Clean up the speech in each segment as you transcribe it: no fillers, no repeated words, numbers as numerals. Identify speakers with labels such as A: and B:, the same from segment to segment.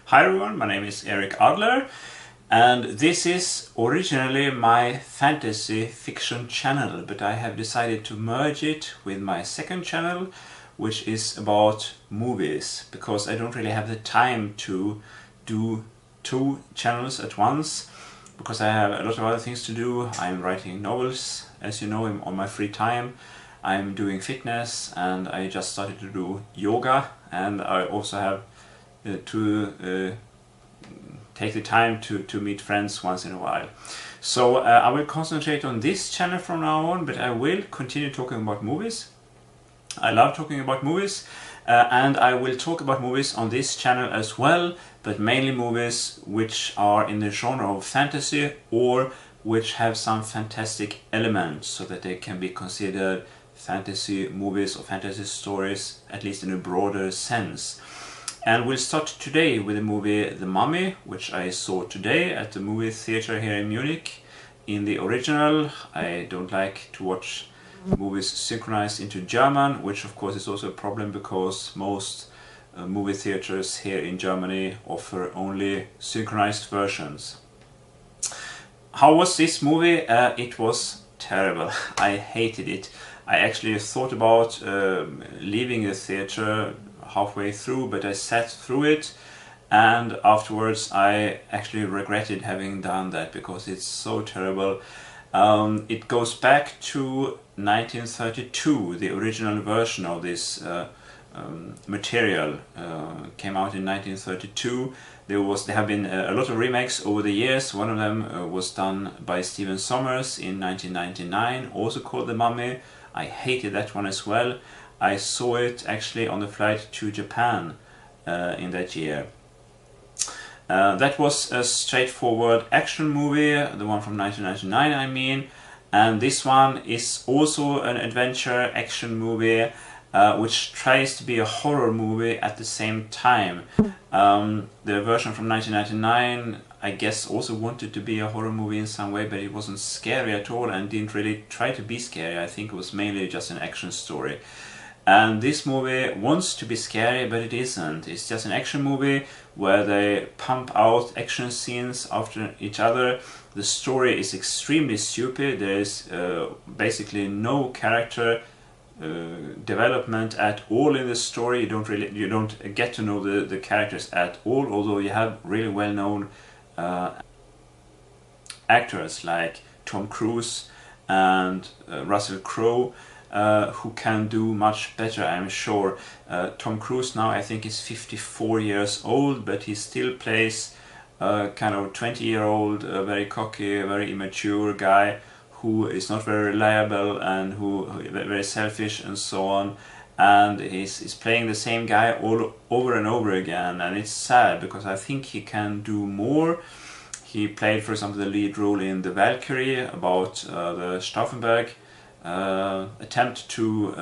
A: Hi everyone, my name is Erik Adler and this is originally my fantasy fiction channel, but I have decided to merge it with my second channel, which is about movies, because I don't really have the time to do two channels at once, because I have a lot of other things to do. I'm writing novels, as you know, on my free time. I'm doing fitness and I just started to do yoga, and I also have to take the time to meet friends once in a while. So I will concentrate on this channel from now on, but I will continue talking about movies. I love talking about movies, and I will talk about movies on this channel as well, but mainly movies which are in the genre of fantasy or which have some fantastic elements, so that they can be considered fantasy movies or fantasy stories, at least in a broader sense. And we'll start today with the movie The Mummy, which I saw today at the movie theater here in Munich. In the original, I don't like to watch movies synchronized into German, which of course is also a problem because most movie theaters here in Germany offer only synchronized versions. How was this movie? It was terrible. I hated it. I actually thought about leaving the theater halfway through, but I sat through it, and afterwards I actually regretted having done that because it's so terrible. It goes back to 1932. The original version of this material came out in 1932. There have been a lot of remakes over the years. One of them was done by Stephen Sommers in 1999, also called The Mummy. I hated that one as well. I saw it actually on the flight to Japan in that year. That was a straightforward action movie, the one from 1999 I mean, and this one is also an adventure action movie which tries to be a horror movie at the same time. The version from 1999 I guess also wanted to be a horror movie in some way, but it wasn't scary at all and didn't really try to be scary. I think it was mainly just an action story. And this movie wants to be scary, but it isn't. It's just an action movie where they pump out action scenes after each other. The story is extremely stupid. There is basically no character development at all in the story. You don't get to know the characters at all, although you have really well-known actors like Tom Cruise and Russell Crowe, who can do much better, I'm sure. Tom Cruise now I think is 54 years old, but he still plays kind of 20-year-old, very cocky, very immature guy who is not very reliable and who very selfish and so on. And he's playing the same guy all over and over again, and it's sad because I think he can do more. He played, for example, the lead role in The Valkyrie, about the Stauffenberg attempt to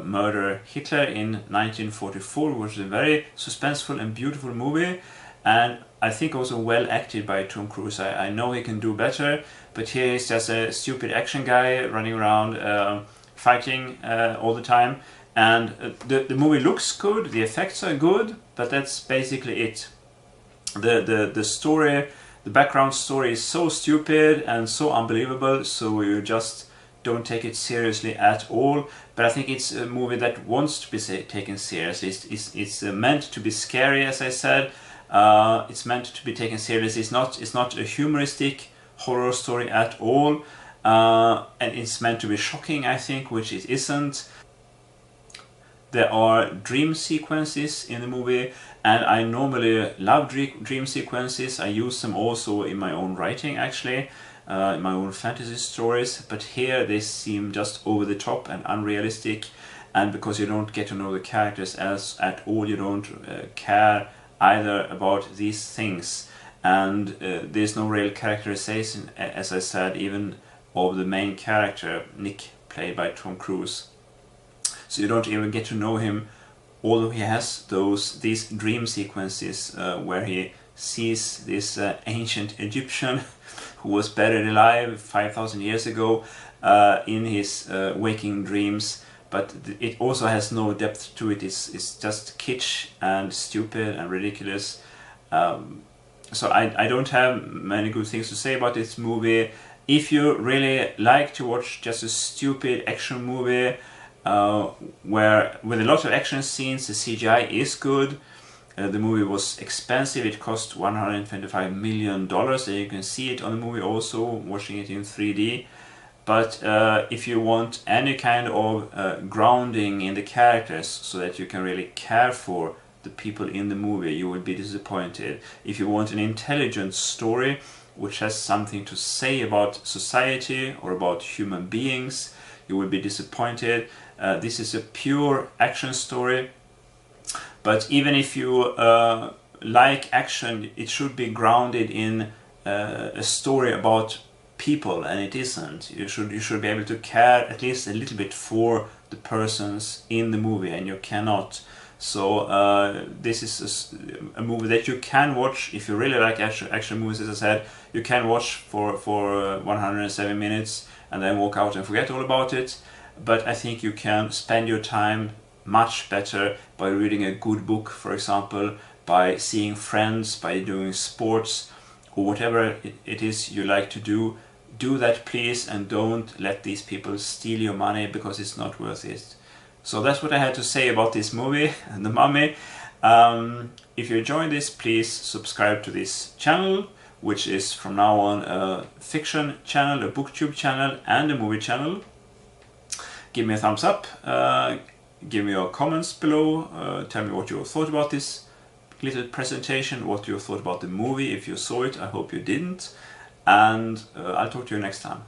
A: murder Hitler in 1944, which is a very suspenseful and beautiful movie, and I think also well acted by Tom Cruise. I know he can do better, but here he's just a stupid action guy running around fighting all the time, and the movie looks good, the effects are good, but that's basically it. The story, the background story is so stupid and so unbelievable, so you just don't take it seriously at all. But I think it's a movie that wants to be taken seriously. It's meant to be scary, as I said. It's meant to be taken seriously. It's not a humoristic horror story at all, and it's meant to be shocking, I think, which it isn't. There are dream sequences in the movie, and I normally love dream sequences. I use them also in my own writing, actually, in my own fantasy stories, but here they seem just over the top and unrealistic, and because you don't get to know the characters at all, you don't care either about these things, and there's no real characterization, as I said, even of the main character, Nick, played by Tom Cruise. So you don't even get to know him, although he has these dream sequences where he sees this ancient Egyptian who was buried alive 5,000 years ago in his waking dreams, but it also has no depth to it. It's just kitsch and stupid and ridiculous. So I don't have many good things to say about this movie. If you really like to watch just a stupid action movie where with a lot of action scenes, the CGI is good. The movie was expensive. It cost $125 million, and you can see it on the movie also, watching it in 3D. But if you want any kind of grounding in the characters so that you can really care for the people in the movie, you will be disappointed. If you want an intelligent story which has something to say about society or about human beings, you will be disappointed. This is a pure action story, but even if you like action, it should be grounded in a story about people, and it isn't. You should be able to care at least a little bit for the persons in the movie, and you cannot. So this is a movie that you can watch if you really like action movies. As I said, you can watch for 107 minutes and then walk out and forget all about it. But I think you can spend your time much better by reading a good book, for example, by seeing friends, by doing sports, or whatever it is you like to do. Do that, please, and don't let these people steal your money, because it's not worth it. So that's what I had to say about this movie, The Mummy. If you enjoyed this, please subscribe to this channel, which is from now on a fiction channel, a booktube channel, and a movie channel. Give me a thumbs up, give me your comments below, tell me what you thought about this little presentation, what you thought about the movie, if you saw it. I hope you didn't, and I'll talk to you next time.